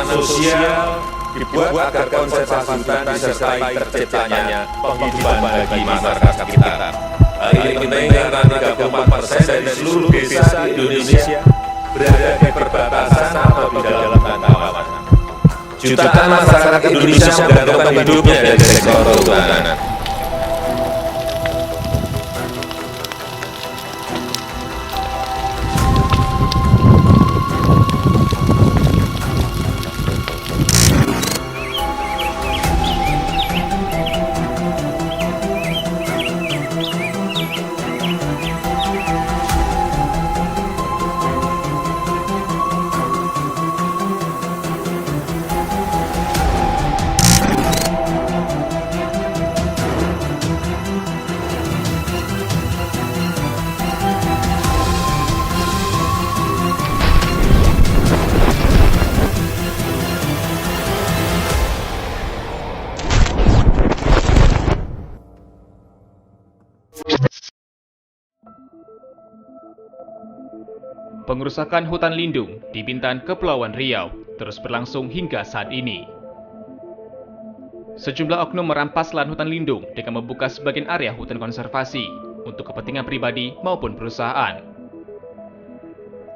perhutanan sosial dibuat agar konservasi hutan disertai terciptanya penghidupan bagi masyarakat sekitar. Hal ini penting karena 34% dari seluruh desa di Indonesia berada di perbatasan atau di dalam hutan kawasan. Jutaan masyarakat Indonesia menggantungkan hidupnya dari sektor kehutanan. Pengerusakan hutan lindung di Bintan, Kepulauan Riau terus berlangsung hingga saat ini. Sejumlah oknum merampas lahan hutan lindung dengan membuka sebagian area hutan konservasi untuk kepentingan pribadi maupun perusahaan.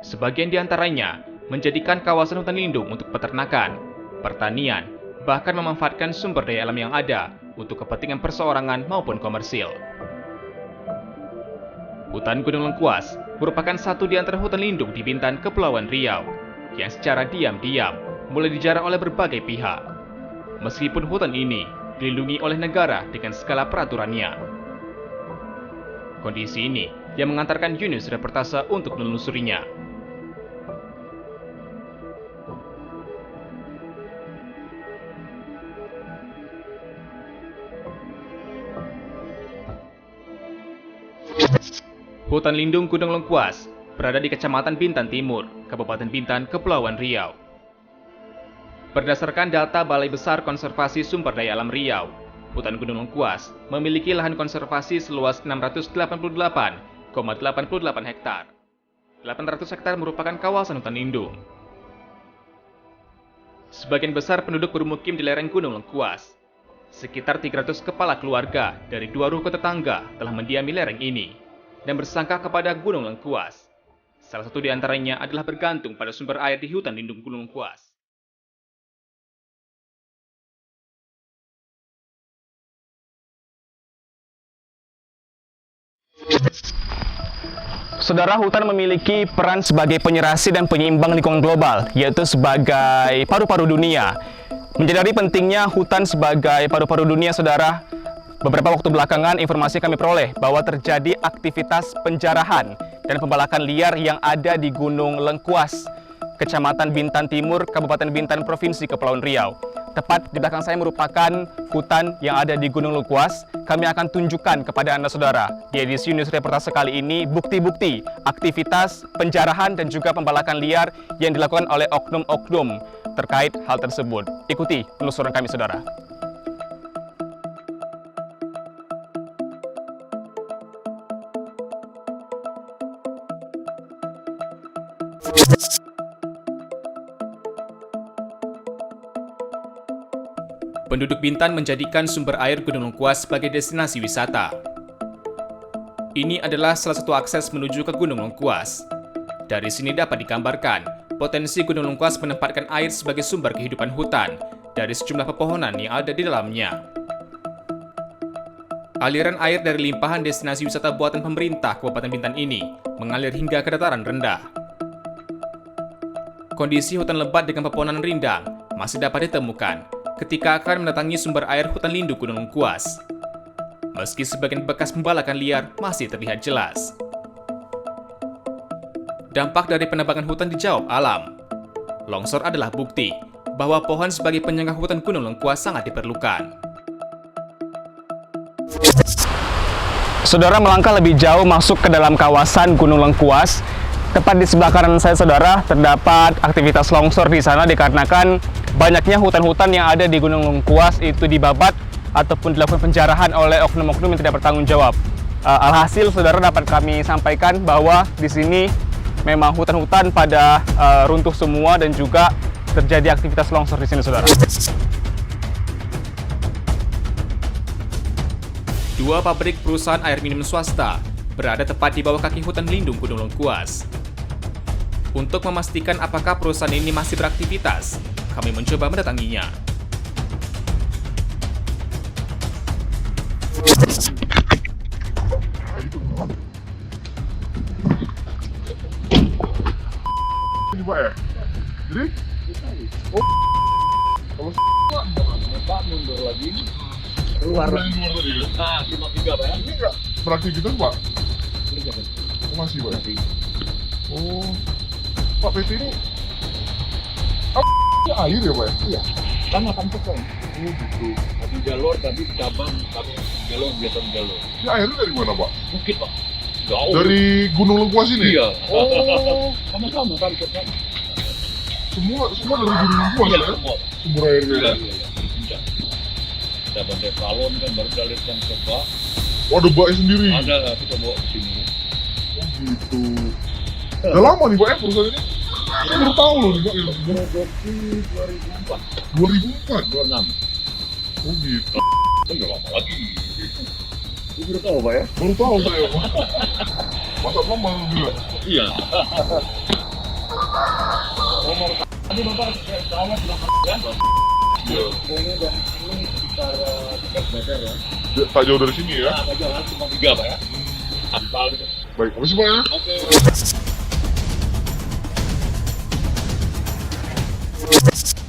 Sebagian di antaranya menjadikan kawasan hutan lindung untuk peternakan, pertanian, bahkan memanfaatkan sumber daya alam yang ada untuk kepentingan perseorangan maupun komersil. Hutan Gunung Lengkuas merupakan satu di antara hutan lindung di Bintan, Kepulauan Riau yang secara diam-diam mulai dijarah oleh berbagai pihak. Meskipun hutan ini dilindungi oleh negara dengan segala peraturannya. Kondisi ini yang mengantarkan Yunus Reportase untuk menelusurinya. Hutan lindung Gunung Lengkuas berada di Kecamatan Bintan Timur, Kabupaten Bintan, Kepulauan Riau. Berdasarkan data Balai Besar Konservasi Sumber Daya Alam Riau, hutan Gunung Lengkuas memiliki lahan konservasi seluas 688,88 hektar. 800 hektar merupakan kawasan hutan lindung. Sebagian besar penduduk bermukim di lereng Gunung Lengkuas. Sekitar 300 kepala keluarga dari 2 ruko tetangga telah mendiami lereng ini dan bersangka kepada Gunung Lengkuas. Salah satu di antaranya adalah bergantung pada sumber air di hutan lindung Gunung Lengkuas. Saudara, hutan memiliki peran sebagai penyerasi dan penyeimbang lingkungan global, yaitu sebagai paru-paru dunia. Menjadi pentingnya hutan sebagai paru-paru dunia, saudara, beberapa waktu belakangan informasi kami peroleh bahwa terjadi aktivitas penjarahan dan pembalakan liar yang ada di Gunung Lengkuas, Kecamatan Bintan Timur, Kabupaten Bintan, Provinsi Kepulauan Riau. Tepat di belakang saya merupakan hutan yang ada di Gunung Lengkuas. Kami akan tunjukkan kepada Anda, saudara, di edisi News Reportase kali ini, bukti-bukti aktivitas penjarahan dan juga pembalakan liar yang dilakukan oleh oknum-oknum terkait hal tersebut. Ikuti penelusuran kami, saudara. Penduduk Bintan menjadikan sumber air Gunung Lengkuas sebagai destinasi wisata. Ini adalah salah satu akses menuju ke Gunung Lengkuas. Dari sini dapat digambarkan potensi Gunung Lengkuas menempatkan air sebagai sumber kehidupan hutan dari sejumlah pepohonan yang ada di dalamnya. Aliran air dari limpahan destinasi wisata buatan pemerintah Kabupaten Bintan ini mengalir hingga ke dataran rendah. Kondisi hutan lebat dengan pepohonan rindang masih dapat ditemukan ketika akan mendatangi sumber air hutan lindung Gunung Lengkuas. Meski sebagian bekas pembalakan liar masih terlihat jelas. Dampak dari penebangan hutan dijawab alam. Longsor adalah bukti bahwa pohon sebagai penyangga hutan Gunung Lengkuas sangat diperlukan. Saudara, melangkah lebih jauh masuk ke dalam kawasan Gunung Lengkuas. Tepat di sebelah kanan saya, saudara, terdapat aktivitas longsor di sana dikarenakan banyaknya hutan-hutan yang ada di Gunung Lengkuas itu dibabat ataupun dilakukan penjarahan oleh oknum-oknum yang tidak bertanggung jawab. Alhasil, saudara, dapat kami sampaikan bahwa di sini memang hutan-hutan pada runtuh semua dan juga terjadi aktivitas longsor di sini, saudara. Dua pabrik perusahaan air minum swasta berada tepat di bawah kaki hutan lindung Gunung Lengkuas. Untuk memastikan apakah perusahaan ini masih beraktivitas, kami mencoba mendatanginya. Ini Pak ya? Jadi? Oh, kalau Pak mundur lagi keluar tadi kan? Cuma 3 Pak ya? Ini enggak beraktivitas Pak? Oh, masih Pak ya? Oh, Pak PT ini air ya Pak ya? Iya, kan makan sekong. Oh gitu. Satu jalur tadi cabang kami jalur biasa jalur. Ini airnya dari mana Pak? Bukit Pak. Jauh. Dari Gunung Lengkuas ini? Iya. Oh, Sama-sama kan kita. semua dari Gunung Lengkuas Iya ya? semua. Sumber airnya Iya ya? iya. Di puncak. Ada bantai kalon kan baru dialirkan ke bak. Oh, ada baknya sendiri? Ada kita bawa ke sini. Oh gitu. Udah lama nih Pak ya perusahaan ini? Saya baru tahu loh nih Pak ya. Produksi 2004, 2004? 26. Oh gitu. Kan nggak lama lagi. Itu baru tahu Pak ya? Baru tahu saya Pak. Masa lama juga? Iya. Nomor tadi Bapak kawat belakang kan? Iya. Pokoknya dari sini sekitar 3 meter ya. Tak jauh dari sini ya? Nah, jalan cuma 3 Pak ya. Ampal gitu. Baik, makasih Pak ya. Oke.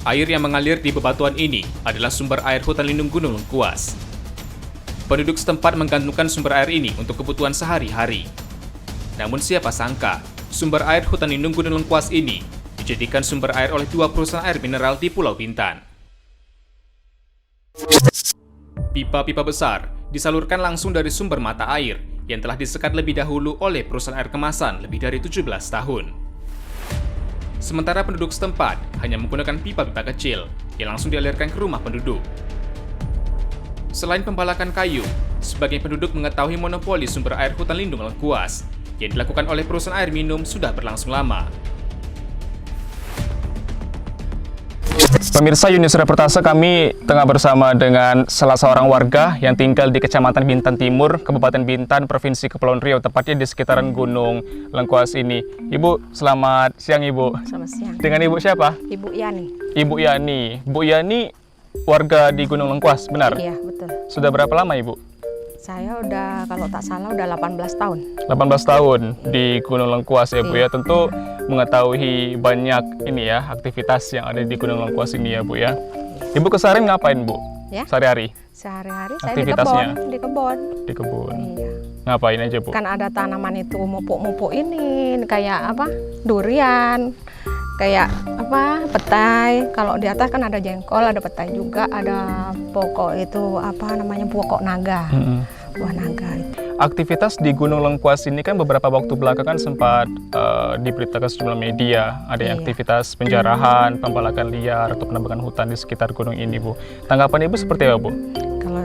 Air yang mengalir di bebatuan ini adalah sumber air hutan lindung Gunung Lengkuas. Penduduk setempat menggantungkan sumber air ini untuk kebutuhan sehari-hari. Namun siapa sangka, sumber air hutan lindung Gunung Lengkuas ini dijadikan sumber air oleh 2 perusahaan air mineral di Pulau Bintan. Pipa-pipa besar disalurkan langsung dari sumber mata air yang telah disekat lebih dahulu oleh perusahaan air kemasan lebih dari 17 tahun. Sementara penduduk setempat hanya menggunakan pipa-pipa kecil yang langsung dialirkan ke rumah penduduk. Selain pembalakan kayu, sebagian penduduk mengetahui monopoli sumber air hutan lindung Lengkuas yang dilakukan oleh perusahaan air minum sudah berlangsung lama. Pemirsa Yunus Reportase, kami tengah bersama dengan salah seorang warga yang tinggal di Kecamatan Bintan Timur, Kabupaten Bintan, Provinsi Kepulauan Riau, tepatnya di sekitaran Gunung Lengkuas ini. Ibu, selamat siang Ibu. Selamat siang. Dengan Ibu siapa? Ibu Yani. Ibu Yani. Bu Yani warga di Gunung Lengkuas, benar? Iya, betul. Sudah berapa lama Ibu? Saya udah, kalau tak salah, udah 18 tahun. 18 tahun di Gunung Lengkuas ya Bu ya. Tentu mengetahui banyak ini ya, aktivitas yang ada di Gunung Lengkuas ini ya Bu ya. Ibu keseharian ngapain Bu? Ya. Sehari-hari? Sehari-hari saya Aktivitasnya? di kebun. Di kebun. Iya. Ngapain aja Bu? Kan ada tanaman itu mupuk-mupuk ini, kayak apa? Durian, kayak apa? Petai. Kalau di atas kan ada jengkol, ada petai juga, ada pokok itu apa namanya? Pokok naga. Buah naga itu. Aktivitas di Gunung Lengkuas ini kan beberapa waktu belakangan sempat diberitakan sejumlah media. Ada yang Iya. aktivitas penjarahan, pembalakan liar, atau penebangan hutan di sekitar gunung ini Bu. Tanggapan Ibu seperti apa Bu? Kalau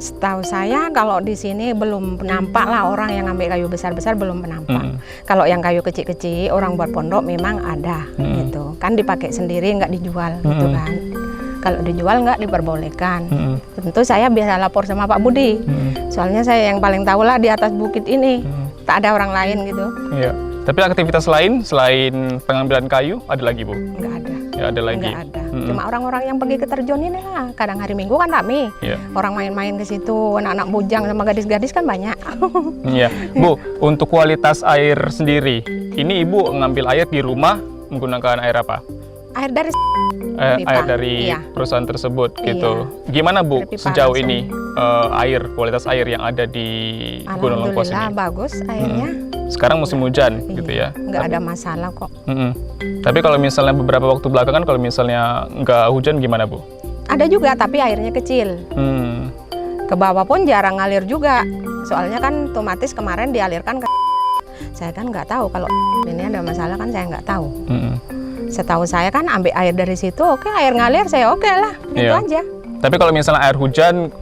setahu saya kalau di sini belum nampak lah orang yang ambil kayu besar-besar belum nampak. Kalau yang kayu kecil-kecil orang buat pondok memang ada gitu. Kan dipakai sendiri nggak dijual gitu kan. Kalau dijual nggak diperbolehkan. Tentu saya biasa lapor sama Pak Budi. Soalnya saya yang paling tahu lah di atas bukit ini. Tak ada orang lain gitu. Iya. Tapi aktivitas lain selain pengambilan kayu ada lagi Bu? Nggak ada. Ya ada lagi. Nggak ada. Cuma orang-orang yang pergi ke terjun ini lah. Kadang hari Minggu kan rame. Iya. Orang main-main ke situ, anak-anak bujang sama gadis-gadis kan banyak. Iya. Bu, untuk kualitas air sendiri, ini Ibu ngambil air di rumah menggunakan air apa? Air dari pipa. Air dari Iya. perusahaan tersebut Iya. gitu. Gimana Bu Dari pipa sejauh langsung. ini kualitas air yang ada di Gunung Lengkuas Alhamdulillah ini? bagus airnya. Sekarang musim hujan gitu ya. Nggak ada masalah kok. Tapi kalau misalnya beberapa waktu belakangan kalau misalnya nggak hujan gimana Bu? Ada juga tapi airnya kecil. Ke bawah pun jarang ngalir juga. Soalnya kan otomatis kemarin dialirkan ke saya kan nggak tahu kalau ini ada masalah kan saya nggak tahu. Setahu saya kan ambil air dari situ, oke air ngalir saya oke lah, gitu Iya. aja. Tapi kalau misalnya air hujan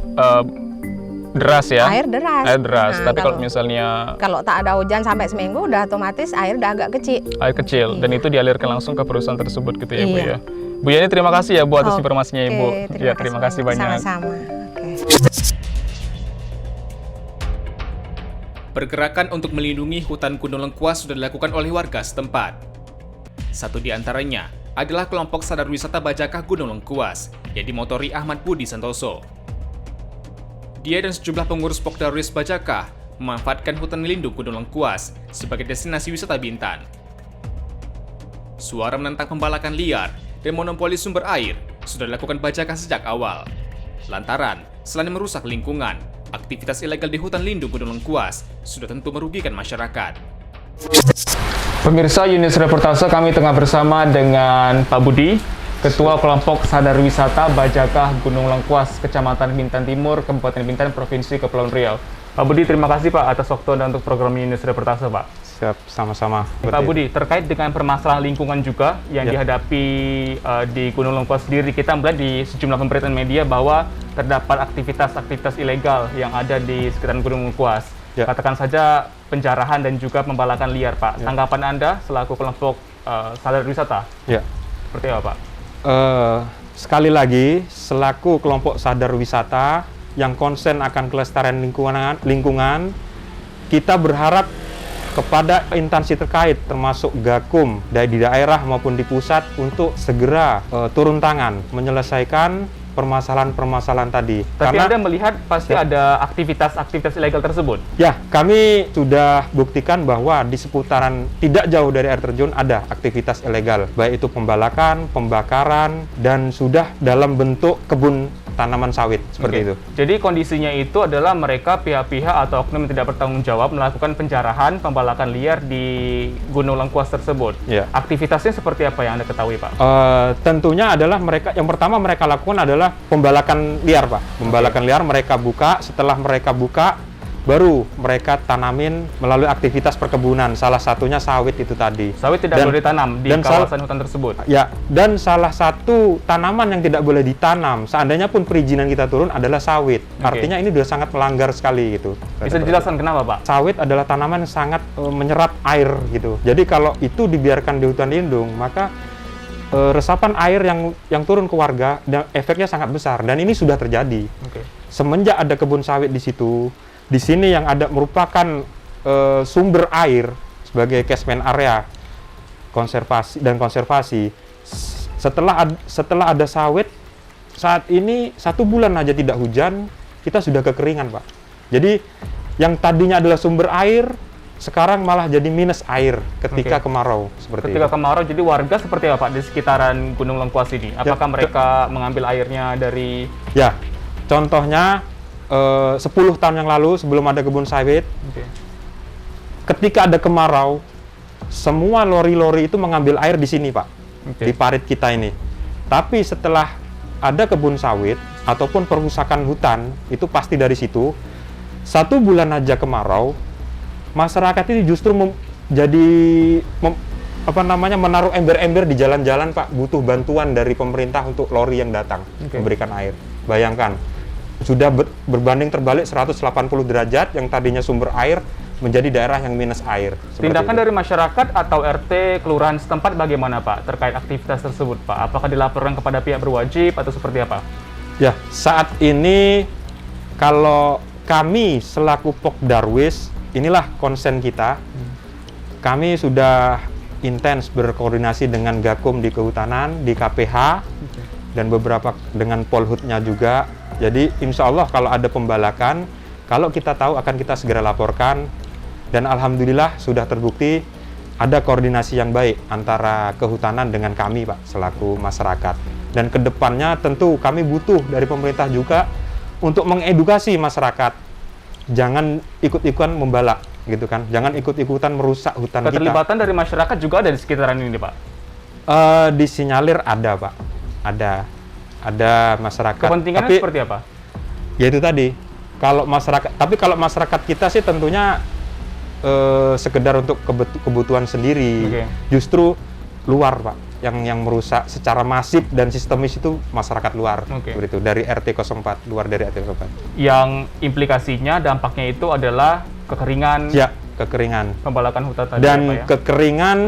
deras ya? Air deras. Air deras. Nah, Tapi kalau misalnya kalau tak ada hujan sampai seminggu udah otomatis air udah agak kecil. air kecil Iya. dan itu dialirkan langsung ke perusahaan tersebut gitu ya Bu Iya. ya. Bu Yani, terima kasih ya Bu atas Oke, informasinya Ibu. Ya, terima kasih banyak. Sama-sama. Oke. Pergerakan untuk melindungi hutan Gunung Lengkuas sudah dilakukan oleh warga setempat. Satu di antaranya adalah kelompok sadar wisata Bajakah Gunung Lengkuas yang dimotori Ahmad Budi Santoso. Dia dan sejumlah pengurus Pokdarwis Bajakah memanfaatkan hutan lindung Gunung Lengkuas sebagai destinasi wisata Bintan. Suara menentang pembalakan liar dan monopoli sumber air sudah dilakukan Bajakah sejak awal. Lantaran, selain merusak lingkungan, aktivitas ilegal di hutan lindung Gunung Lengkuas sudah tentu merugikan masyarakat. Pemirsa Unit Reportase, kami tengah bersama dengan Pak Budi, Ketua Kelompok Sadar Wisata Bajakah Gunung Lengkuas, Kecamatan Bintan Timur, Kabupaten Bintan, Provinsi Kepulauan Riau. Pak Budi, terima kasih Pak atas waktu Anda untuk program Unit Reportase, Pak. Siap, sama-sama. Pak Budi, terkait dengan permasalahan lingkungan juga yang dihadapi di Gunung Lengkuas sendiri, kita melihat di sejumlah pemberitaan media bahwa terdapat aktivitas-aktivitas ilegal yang ada di sekitaran Gunung Lengkuas. Katakan saja penjarahan dan juga pembalakan liar, Pak. Tanggapan Anda selaku kelompok sadar wisata? Seperti apa, Pak? Sekali lagi, selaku kelompok sadar wisata yang konsen akan kelestarian lingkungan, kita berharap kepada instansi terkait termasuk Gakum di daerah maupun di pusat untuk segera turun tangan menyelesaikan permasalahan-permasalahan tadi. Tapi Anda melihat pasti ada aktivitas-aktivitas ilegal tersebut? Ya, kami sudah buktikan bahwa di seputaran tidak jauh dari air terjun ada aktivitas ilegal, baik itu pembalakan, pembakaran, dan sudah dalam bentuk kebun tanaman sawit seperti itu. Jadi kondisinya itu adalah mereka pihak-pihak atau oknum yang tidak bertanggung jawab melakukan penjarahan, pembalakan liar di Gunung Lengkuas tersebut. Aktivitasnya seperti apa yang Anda ketahui, Pak? Tentunya adalah yang pertama mereka lakukan adalah pembalakan liar, Pak. Pembalakan liar mereka buka, setelah mereka buka, baru mereka tanamin melalui aktivitas perkebunan, salah satunya sawit itu tadi. Sawit tidak boleh ditanam di kawasan hutan tersebut? Ya, dan salah satu tanaman yang tidak boleh ditanam, seandainya pun perizinan kita turun, adalah sawit. Artinya ini sudah sangat melanggar sekali gitu. Bisa dijelaskan kenapa, Pak? Sawit adalah tanaman yang sangat menyerap air gitu. Jadi kalau itu dibiarkan di hutan lindung, maka resapan air yang turun ke warga, dan efeknya sangat besar. Dan ini sudah terjadi. Semenjak ada kebun sawit di situ, di sini yang ada merupakan sumber air sebagai catchment area konservasi. Setelah ada sawit, saat ini 1 bulan aja tidak hujan, kita sudah kekeringan, Pak. Jadi yang tadinya adalah sumber air, sekarang malah jadi minus air ketika kemarau. Ketika kemarau, jadi warga seperti apa di sekitaran Gunung Lengkuas ini? Apakah mereka mengambil airnya dari... Ya, contohnya 10 tahun yang lalu sebelum ada kebun sawit, ketika ada kemarau, semua lori-lori itu mengambil air di sini, Pak, di parit kita ini. Tapi setelah ada kebun sawit ataupun perusakan hutan, itu pasti dari situ. 1 bulan aja kemarau, masyarakat ini justru menaruh ember-ember di jalan-jalan, Pak, butuh bantuan dari pemerintah untuk lori yang datang memberikan air. Bayangkan, sudah berbanding terbalik 180 derajat, yang tadinya sumber air menjadi daerah yang minus air. Tindakan dari masyarakat atau RT kelurahan setempat bagaimana, Pak, terkait aktivitas tersebut, Pak? Apakah dilaporkan kepada pihak berwajib atau seperti apa? Ya, saat ini kalau kami selaku Pokdarwis, inilah konsen kita. Kami sudah intens berkoordinasi dengan Gakum di kehutanan, di KPH, dan beberapa dengan Polhutnya juga. Jadi insya Allah kalau ada pembalakan, kalau kita tahu akan kita segera laporkan. Dan alhamdulillah sudah terbukti ada koordinasi yang baik antara kehutanan dengan kami, Pak, selaku masyarakat. Dan kedepannya tentu kami butuh dari pemerintah juga untuk mengedukasi masyarakat. Jangan ikut-ikutan membalak, gitu kan. Jangan ikut-ikutan merusak hutan kita. Keterlibatan dari masyarakat juga ada di sekitaran ini, Pak? Disinyalir ada, Pak. Ada masyarakat. Kepentingannya seperti apa? Ya itu tadi. Kalau masyarakat kita sih tentunya sekedar untuk kebutuhan sendiri. Justru luar, Pak, yang merusak secara masif dan sistemis itu masyarakat luar. Begitu, dari RT 04, luar dari RT 04. Yang implikasinya dampaknya itu adalah kekeringan. Ya, kekeringan. Pembalakan hutan tadi, dan Pak, ya? Kekeringan,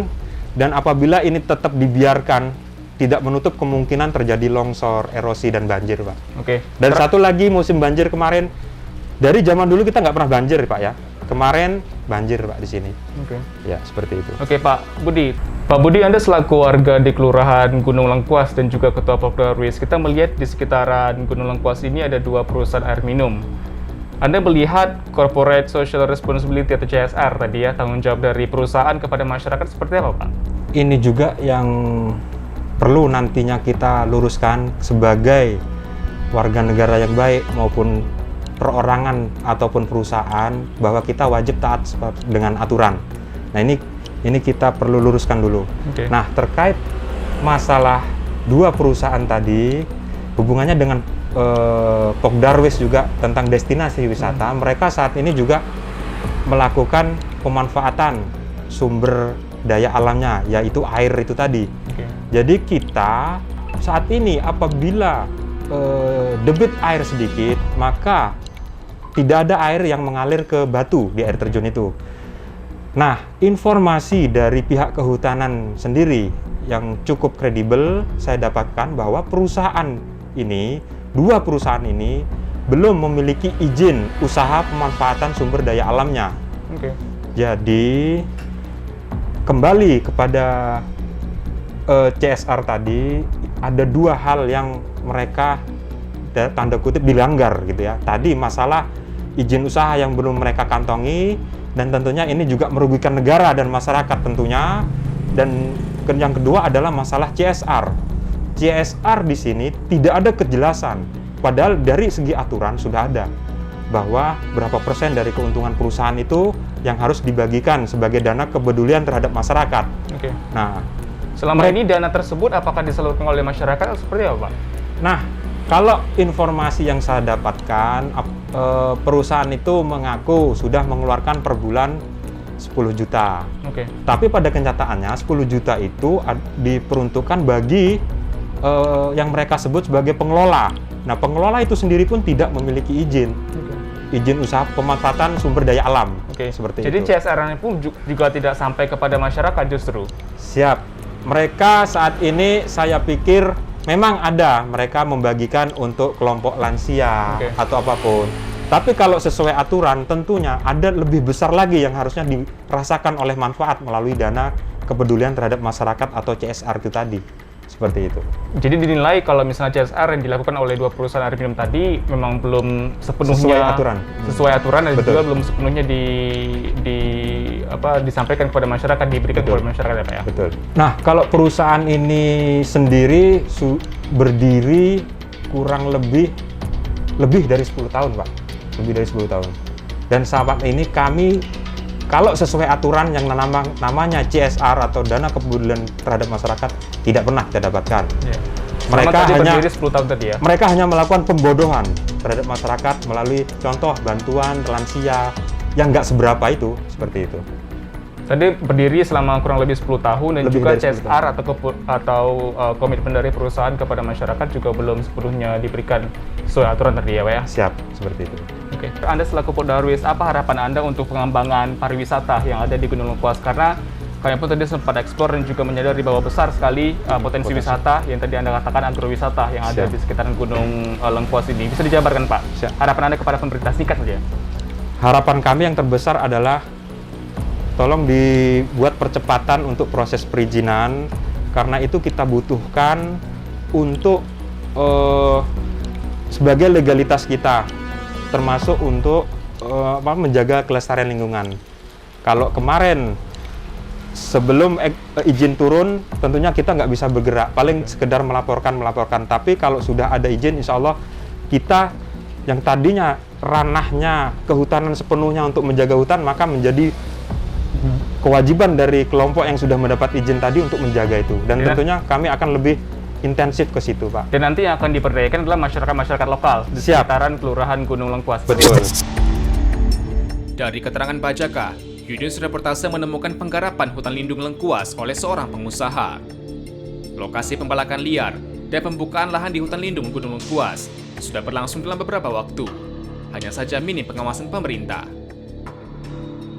dan apabila ini tetap dibiarkan tidak menutup kemungkinan terjadi longsor, erosi, dan banjir, Pak. Oke. Dan satu lagi, musim banjir kemarin, dari zaman dulu kita nggak pernah banjir, Pak ya. Kemarin banjir, Pak, di sini. Oke. Ya, seperti itu. Oke, Pak Budi. Pak Budi, Anda selaku warga di Kelurahan Gunung Lengkuas dan juga Ketua Pokda Darwis, kita melihat di sekitaran Gunung Lengkuas ini ada 2 perusahaan air minum. Anda melihat Corporate Social Responsibility atau CSR tadi ya, tanggung jawab dari perusahaan kepada masyarakat seperti apa, Pak? Ini juga yang perlu nantinya kita luruskan sebagai warga negara yang baik maupun perorangan ataupun perusahaan, bahwa kita wajib taat dengan aturan. Nah, ini kita perlu luruskan dulu. Oke. Nah, terkait masalah 2 perusahaan tadi, hubungannya dengan Pokdarwis juga tentang destinasi wisata, mereka saat ini juga melakukan pemanfaatan sumber daya alamnya, yaitu air itu tadi. Oke. Jadi kita saat ini apabila debit air sedikit, maka tidak ada air yang mengalir ke batu di air terjun itu. Nah, informasi dari pihak kehutanan sendiri yang cukup kredibel saya dapatkan bahwa perusahaan ini, 2 perusahaan ini belum memiliki izin usaha pemanfaatan sumber daya alamnya. Oke. Jadi kembali kepada CSR tadi, ada 2 hal yang mereka tanda kutip dilanggar gitu ya. Tadi masalah izin usaha yang belum mereka kantongi, dan tentunya ini juga merugikan negara dan masyarakat tentunya. Dan yang kedua adalah masalah CSR. CSR di sini tidak ada kejelasan, padahal dari segi aturan sudah ada bahwa berapa persen dari keuntungan perusahaan itu yang harus dibagikan sebagai dana kepedulian terhadap masyarakat. Oke. Nah, Selama ini dana tersebut apakah disalurkan oleh masyarakat atau seperti apa, Pak? Nah, kalau informasi yang saya dapatkan, perusahaan itu mengaku sudah mengeluarkan per bulan 10 juta. Oke. Tapi pada kenyataannya 10 juta itu diperuntukkan bagi yang mereka sebut sebagai pengelola. Nah, pengelola itu sendiri pun tidak memiliki izin. Izin usaha pemanfaatan sumber daya alam. Oke. Seperti Jadi itu. CSR-nya pun juga tidak sampai kepada masyarakat justru. Siap. Mereka saat ini saya pikir memang ada mereka membagikan untuk kelompok lansia Oke. atau apapun. Tapi kalau sesuai aturan tentunya ada lebih besar lagi yang harusnya dirasakan oleh manfaat melalui dana kepedulian terhadap masyarakat atau CSR itu tadi. Seperti itu. Jadi dinilai kalau misalnya CSR yang dilakukan oleh 2 perusahaan air minum tadi memang belum sepenuhnya sesuai aturan dan Betul. juga belum sepenuhnya disampaikan kepada masyarakat, diberikan Betul. kepada masyarakat ya, Pak ya. Betul. Nah, kalau perusahaan ini sendiri berdiri kurang lebih dari 10 tahun, Pak. Lebih dari 10 tahun. Dan saat ini kami kalau sesuai aturan yang namanya CSR atau dana kepedulian terhadap masyarakat tidak pernah kita dapatkan. Iya. Mereka Selama tadi hanya berdiri 10 tahun tadi ya. Mereka hanya melakukan pembodohan terhadap masyarakat melalui contoh bantuan lansia yang nggak seberapa itu, seperti itu. Tadi berdiri selama kurang lebih 10 tahun dan Lebih juga dari 10 CSR atau komitmen dari perusahaan kepada masyarakat juga belum sepenuhnya diberikan sesuai aturan tadi ya, Pak ya. Siap, seperti itu. Oke. Anda selaku Pokdarwis, apa harapan Anda untuk pengembangan pariwisata yang ada di Gunung Lengkuas? Karena kami pun tadi sempat eksplor dan juga menyadari bahwa besar sekali potensi wisata yang tadi Anda katakan agrowisata yang ada Siap. di sekitaran Gunung Lengkuas ini. Bisa dijabarkan, Pak? Siap. Harapan Anda kepada pemerintah singkat saja. Harapan kami yang terbesar adalah tolong dibuat percepatan untuk proses perizinan, karena itu kita butuhkan untuk sebagai legalitas kita, termasuk untuk menjaga kelestarian lingkungan. Kalau kemarin sebelum izin turun, tentunya kita nggak bisa bergerak, paling sekedar melaporkan. Tapi kalau sudah ada izin, insya Allah kita yang tadinya ranahnya kehutanan sepenuhnya untuk menjaga hutan, maka menjadi kewajiban dari kelompok yang sudah mendapat izin tadi untuk menjaga itu. Dan Ya. tentunya kami akan lebih intensif ke situ, Pak. Dan nanti yang akan diberdayakan adalah masyarakat lokal di Siap. sekitaran Kelurahan Gunung Lengkuas. Betul. Dari keterangan Pak Jaka, Yudis Reportase menemukan penggarapan hutan lindung Lengkuas oleh seorang pengusaha. Lokasi pembalakan liar dan pembukaan lahan di hutan lindung Gunung Lengkuas sudah berlangsung dalam beberapa waktu. Hanya saja minim pengawasan pemerintah.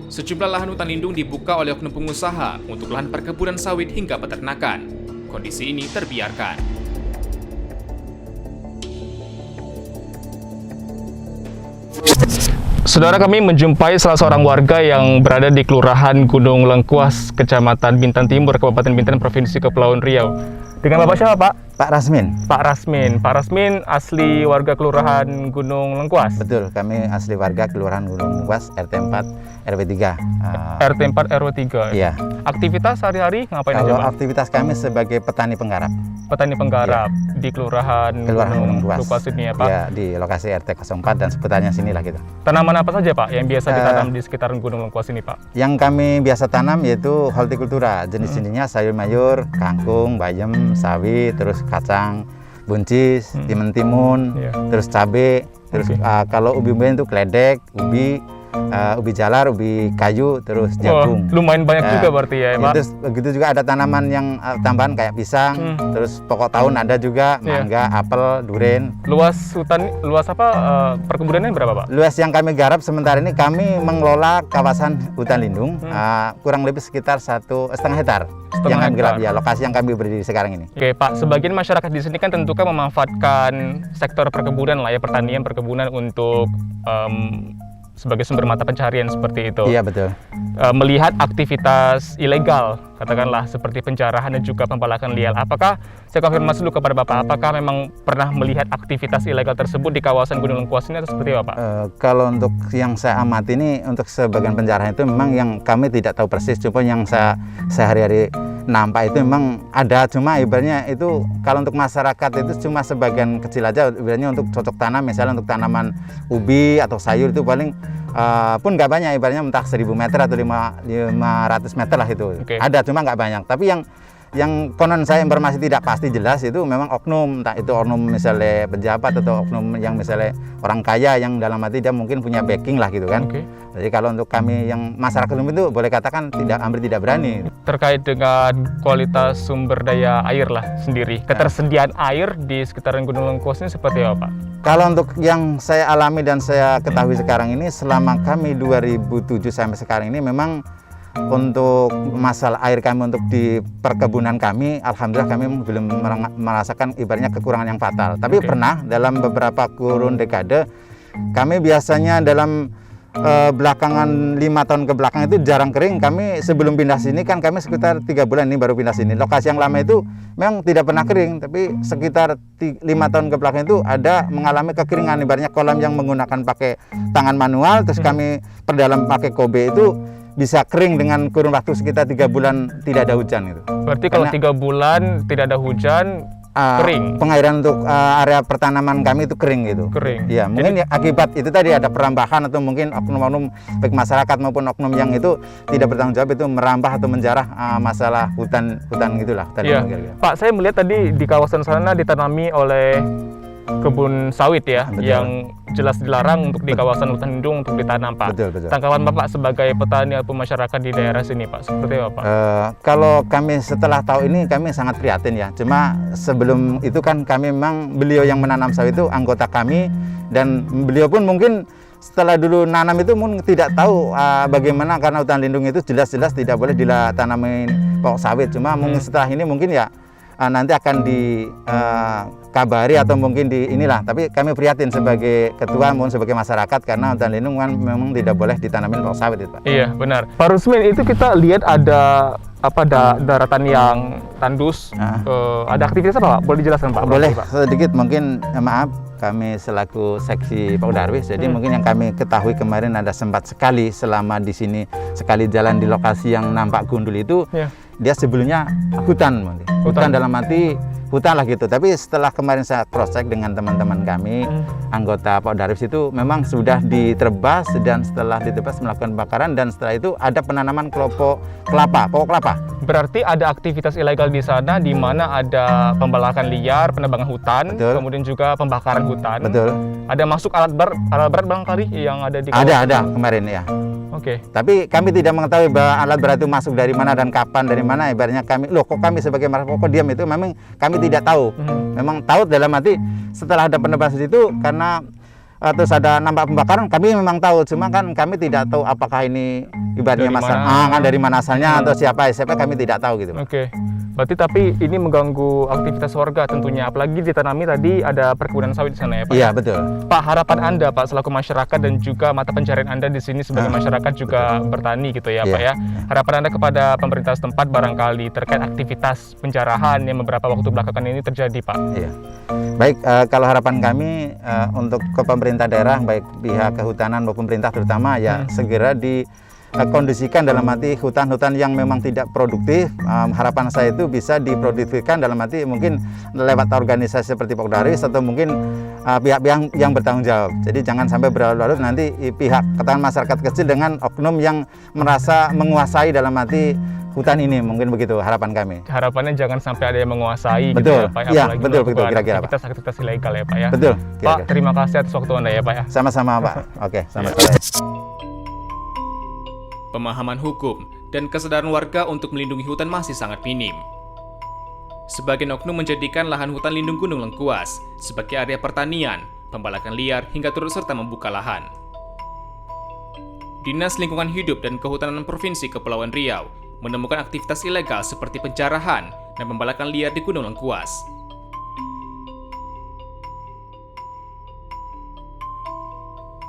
Sejumlah lahan hutan lindung dibuka oleh oknum pengusaha untuk lahan perkebunan sawit hingga peternakan. kondisi ini terbiarkan. Saudara, kami menjumpai salah seorang warga yang berada di Kelurahan Gunung Lengkuas, Kecamatan Bintan Timur, Kabupaten Bintan, Provinsi Kepulauan Riau. Dengan Bapak siapa, Pak? Pak Rasmin. Pak Rasmin. Pak Rasmin asli warga Kelurahan Gunung Lengkuas. Betul, kami asli warga Kelurahan Gunung Lengkuas, RT 4 RW 3. RT 4 RW 3. Iya. Aktivitas sehari-hari ngapain Kalau aja, Pak? aktivitas kami sebagai petani penggarap. Petani penggarap di Kelurahan Gunung Lengkuas ini ya, Pak. Iya, di lokasi RT 04 dan seputarnya sinilah kita. Tanaman apa saja, Pak, yang biasa ditanam di sekitaran Gunung Lengkuas ini, Pak? Yang kami biasa tanam yaitu hortikultura. Jenis-jenisnya sayur mayur, kangkung, bayam, sawi, terus kacang, buncis, timun-timun, terus cabai, terus kalau ubi-ubian itu keledek, ubi jalar, ubi kayu, terus jagung. Lumayan banyak juga berarti ya, Pak. Terus begitu juga ada tanaman yang tambahan kayak pisang, terus pokok tahun ada juga, mangga, apel, duren. Luas perkebunannya berapa, Pak? Luas yang kami garap sementara ini kami mengelola kawasan hutan lindung kurang lebih sekitar 1,5 hektar. Yang kami garap ya, lokasi yang kami berdiri sekarang ini. Oke, Pak, sebagian masyarakat di sini kan tentu kan memanfaatkan sektor perkebunan lah ya, pertanian, perkebunan untuk sebagai sumber mata pencarian seperti itu. Iya, betul. Melihat aktivitas ilegal, katakanlah seperti penjarahan dan juga pembalakan liar. Apakah, saya konfirmasi dulu kepada Bapak, apakah memang pernah melihat aktivitas ilegal tersebut di kawasan Gunung Lengkuas ini atau seperti apa, Pak? Kalau untuk yang saya amati ini, untuk sebagian penjarahan itu memang yang kami tidak tahu persis, cuma yang saya sehari-hari nampak itu memang ada, cuma ibaratnya itu kalau untuk masyarakat itu cuma sebagian kecil aja, ibaratnya untuk cocok tanam, misalnya untuk tanaman ubi atau sayur itu paling pun nggak banyak, ibaratnya entah 1000 meter atau 500 meter lah itu. Ada, cuma nggak banyak. Tapi yang konon saya informasi tidak pasti jelas itu memang oknum, entah itu oknum misalnya pejabat atau oknum yang misalnya orang kaya yang dalam arti dia mungkin punya backing lah gitu kan. Jadi kalau untuk kami yang masyarakat umum itu boleh katakan hampir tidak berani. Terkait dengan kualitas sumber daya air lah sendiri, ketersediaan air di sekitaran Gunung Lengkuas ini seperti apa, Pak? Kalau untuk yang saya alami dan saya ketahui sekarang ini, selama kami 2007 sampai sekarang ini memang untuk masalah air kami untuk di perkebunan kami, alhamdulillah kami belum merasakan ibaratnya kekurangan yang fatal. Tapi pernah dalam beberapa kurun dekade, kami biasanya dalam belakangan 5 tahun ke belakang itu jarang kering. Kami sebelum pindah sini kan kami sekitar 3 bulan ini baru pindah sini. Lokasi yang lama itu memang tidak pernah kering, tapi sekitar 5 tahun ke belakang itu ada mengalami kekeringan. Ibaratnya kolam yang menggunakan pakai tangan manual, terus kami perdalam pakai kobe itu bisa kering dengan kurun waktu sekitar 3 bulan tidak ada hujan gitu. Berarti kalau 3 bulan tidak ada hujan, kering. Pengairan untuk area pertanaman kami itu kering gitu. Kering. Ya, mungkin akibat itu tadi ada perambahan atau mungkin oknum-oknum baik masyarakat maupun oknum yang itu tidak bertanggung jawab itu merambah atau menjarah masalah hutan gitulah. Iya. Pak, saya melihat tadi di kawasan sana ditanami oleh kebun sawit ya, yang jelas dilarang untuk di kawasan hutan lindung untuk ditanam, Pak. Betul. Tanggapan Bapak sebagai petani atau masyarakat di daerah sini, Pak, seperti apa, Pak? Kalau kami setelah tahu ini kami sangat prihatin ya. Cuma sebelum itu kan kami memang beliau yang menanam sawit itu anggota kami, dan beliau pun mungkin setelah dulu nanam itu mungkin tidak tahu bagaimana, karena hutan lindung itu jelas-jelas tidak boleh ditanamin pokok sawit. Cuma mungkin setelah ini mungkin ya nanti akan dikabari atau mungkin di inilah. Tapi kami prihatin sebagai ketua maupun sebagai masyarakat karena hutan lindung kan memang tidak boleh ditanamin pokok sawit itu, Pak. Iya, benar. Pak Rusmin, itu kita lihat ada daratan yang tandus. Ada aktivitas apa, Pak? Boleh dijelaskan, Pak? Boleh, sedikit mungkin. Maaf, kami selaku seksi Pak Darwis, jadi mungkin yang kami ketahui kemarin ada sempat sekali selama di sini sekali jalan di lokasi yang nampak gundul itu. Dia sebelumnya hutan dalam arti hutan lah gitu. Tapi setelah kemarin saya cross check dengan teman-teman kami, anggota Pak Darwis itu memang sudah ditebas, dan setelah ditebas melakukan pembakaran, dan setelah itu ada penanaman pokok kelapa. Berarti ada aktivitas ilegal di sana, di mana ada pembalakan liar, penebangan hutan, kemudian juga pembakaran hutan. Betul. Ada masuk alat berat barangkali yang ada di kawasan? Ada kemarin ya. Oke. Tapi kami tidak mengetahui bahwa alat berat itu masuk dari mana dan kapan, dari mana. Ibaratnya kami, kok kami sebagai masyarakat diam itu, memang kami tidak tahu. Memang tahu dalam arti setelah ada penebasan itu, karena terus ada nampak pembakaran, kami memang tahu. Cuma kan kami tidak tahu apakah ini ibaratnya dari mana asalnya atau siapa kami tidak tahu gitu. Oke. Berarti tapi ini mengganggu aktivitas warga tentunya, apalagi ditanami tadi ada perkebunan sawit di sana ya Pak? Iya, betul. Pak, harapan Anda Pak selaku masyarakat dan juga mata pencarian Anda di sini sebagai masyarakat juga bertani gitu ya Pak ya. Harapan Anda kepada pemerintah setempat barangkali terkait aktivitas penjarahan yang beberapa waktu belakangan ini terjadi Pak. Iya. Baik, kalau harapan kami untuk ke pemerintah daerah, baik pihak kehutanan maupun pemerintah terutama ya segera dikondisikan dalam arti hutan-hutan yang memang tidak produktif. Harapan saya itu bisa diproduktifkan dalam arti mungkin lewat organisasi seperti Pokdarwis atau mungkin pihak-pihak yang bertanggung jawab. Jadi jangan sampai berlarut-larut nanti pihak ketahanan masyarakat kecil dengan oknum yang merasa menguasai dalam arti hutan ini, mungkin begitu harapan kami. Harapannya jangan sampai ada yang menguasai Betul. gitu ya Pak. Iya, Apalagi betul, melakukan kira-kira, Pak. aktivitas ilegal ya Pak ya. Betul. Pak, Kira-kira. terima kasih atas waktu Anda ya Pak ya. Sama-sama Pak. Oke, sama-sama. Pemahaman hukum dan kesadaran warga untuk melindungi hutan masih sangat minim. Sebagian oknum menjadikan lahan hutan lindung Gunung Lengkuas sebagai area pertanian, pembalakan liar, hingga turut serta membuka lahan. Dinas Lingkungan Hidup dan Kehutanan Provinsi Kepulauan Riau menemukan aktivitas ilegal seperti penjarahan dan pembalakan liar di Gunung Lengkuas.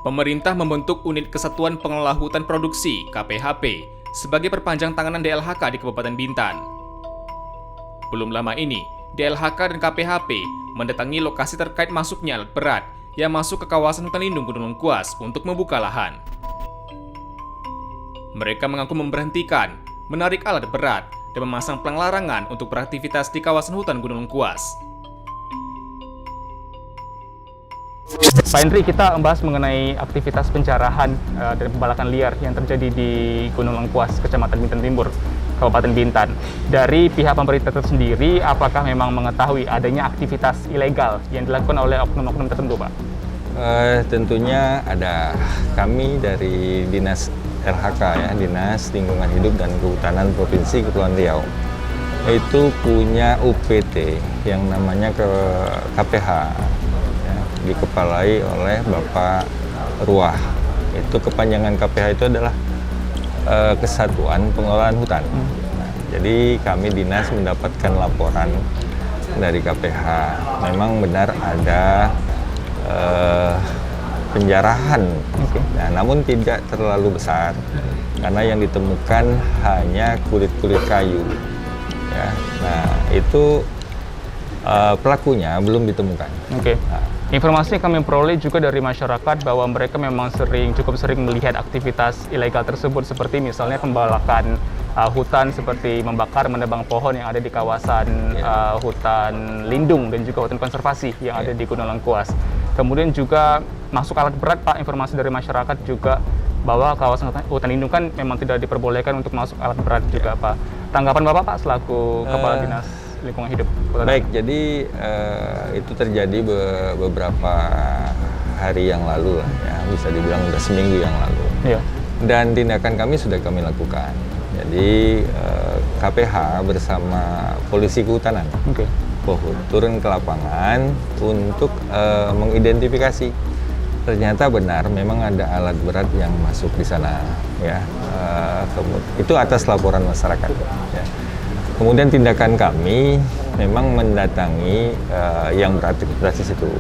Pemerintah membentuk Unit Kesatuan Pengelola Hutan Produksi (KPHP) sebagai perpanjang tanganan DLHK di Kabupaten Bintan. Belum lama ini, DLHK dan KPHP mendatangi lokasi terkait masuknya alat berat yang masuk ke kawasan hutan lindung Gunung Lengkuas untuk membuka lahan. Mereka mengaku memberhentikan, menarik alat berat, dan memasang pelang larangan untuk beraktivitas di kawasan hutan Gunung Lengkuas. Pak Hendri, kita membahas mengenai aktivitas penjarahan dan pembalakan liar yang terjadi di Gunung Lengkuas, Kecamatan Bintan Timur, Kabupaten Bintan. Dari pihak pemerintah tersendiri, apakah memang mengetahui adanya aktivitas ilegal yang dilakukan oleh oknum-oknum tertentu, Pak? Tentunya ada. Kami dari Dinas LHK ya, Dinas Lingkungan Hidup dan Kehutanan Provinsi Kepulauan Riau, itu punya UPT yang namanya KPH. Dikepalai oleh Bapak Ruah. Itu kepanjangan KPH itu adalah Kesatuan Pengelolaan Hutan. Nah, jadi kami dinas mendapatkan laporan dari KPH. Memang benar ada penjarahan, nah, namun tidak terlalu besar karena yang ditemukan hanya kulit-kulit kayu. Ya, nah itu pelakunya belum ditemukan. Nah, informasi yang kami peroleh juga dari masyarakat bahwa mereka memang cukup sering melihat aktivitas ilegal tersebut seperti misalnya pembalakan hutan seperti membakar, menebang pohon yang ada di kawasan hutan lindung dan juga hutan konservasi yang ada di Gunung Lengkuas. Kemudian juga masuk alat berat, Pak, informasi dari masyarakat juga bahwa kawasan hutan lindung kan memang tidak diperbolehkan untuk masuk alat berat juga, Pak. Tanggapan Bapak, Pak, selaku Kepala Dinas Lingkungan Hidup. Baik, jadi itu terjadi beberapa hari yang lalu lah ya, bisa dibilang udah seminggu yang lalu. Iya. Dan tindakan kami sudah kami lakukan. Jadi KPH bersama polisi kehutanan turun ke lapangan untuk mengidentifikasi. Ternyata benar memang ada alat berat yang masuk di sana ya. Itu atas laporan masyarakat ya. Kemudian tindakan kami memang mendatangi yang beraktivitas di situ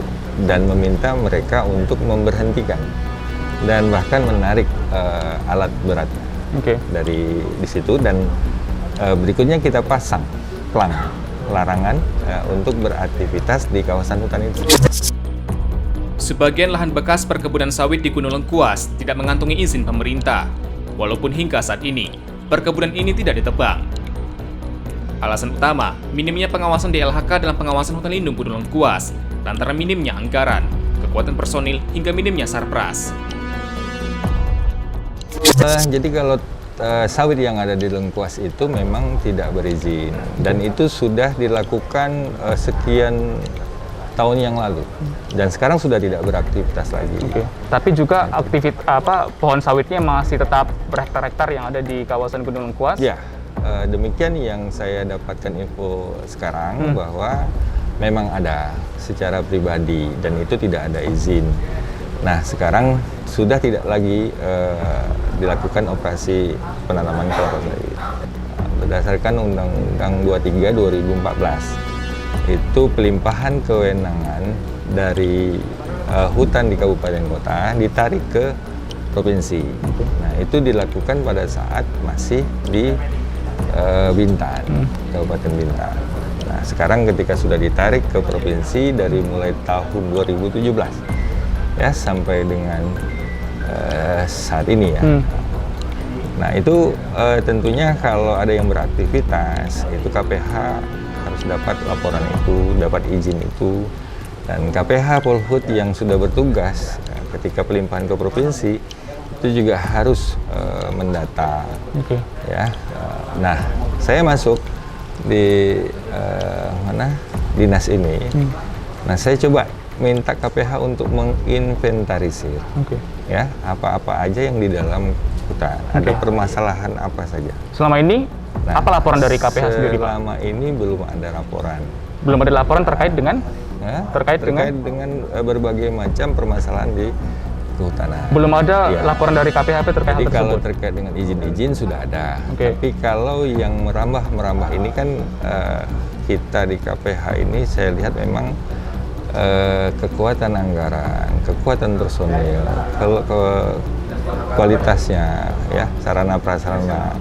dan meminta mereka untuk memberhentikan dan bahkan menarik alat beratnya dari di situ, dan berikutnya kita pasang pelang larangan untuk beraktivitas di kawasan hutan itu. Sebagian lahan bekas perkebunan sawit di Gunung Lengkuas tidak mengantongi izin pemerintah, walaupun hingga saat ini perkebunan ini tidak ditebang. Alasan utama, minimnya pengawasan DLHK dalam pengawasan hutan lindung Gunung Lengkuas, lantaran minimnya anggaran, kekuatan personil, hingga minimnya sarpras. Jadi kalau sawit yang ada di Lengkuas itu memang tidak berizin, dan itu sudah dilakukan sekian tahun yang lalu, dan sekarang sudah tidak beraktivitas lagi. Tapi juga pohon sawitnya masih tetap berhektar-hektar yang ada di kawasan Gunung Lengkuas? Ya. Demikian yang saya dapatkan info sekarang, bahwa memang ada secara pribadi dan itu tidak ada izin. Nah, sekarang sudah tidak lagi dilakukan operasi penanaman kelapa sawit. berdasarkan Undang-Undang 23 2014 itu pelimpahan kewenangan dari hutan di kabupaten kota ditarik ke provinsi. Nah, itu dilakukan pada saat masih di Bintan, Kabupaten Bintan. Nah, sekarang ketika sudah ditarik ke provinsi dari mulai tahun 2017 ya sampai dengan saat ini ya. Nah, itu tentunya kalau ada yang beraktivitas itu KPH harus dapat laporan itu, dapat izin itu, dan KPH Polhut yang sudah bertugas ketika pelimpahan ke provinsi itu juga harus mendata. Ya. Nah, saya masuk di dinas ini. Nah, saya coba minta KPH untuk menginventarisir ya apa-apa aja yang di dalam hutan, ada permasalahan apa saja. Selama ini apa laporan dari KPH sendiri, Pak? Selama ini belum ada laporan. Belum ada laporan terkait dengan terkait dengan berbagai macam permasalahan di kehutanan. Belum ada laporan dari KPHP terkait hal Jadi tersebut. kalau terkait dengan izin-izin sudah ada. Tapi kalau yang merambah ini kan kita di KPH ini saya lihat memang kekuatan anggaran, kekuatan personil, kalau kualitasnya ya sarana prasarana.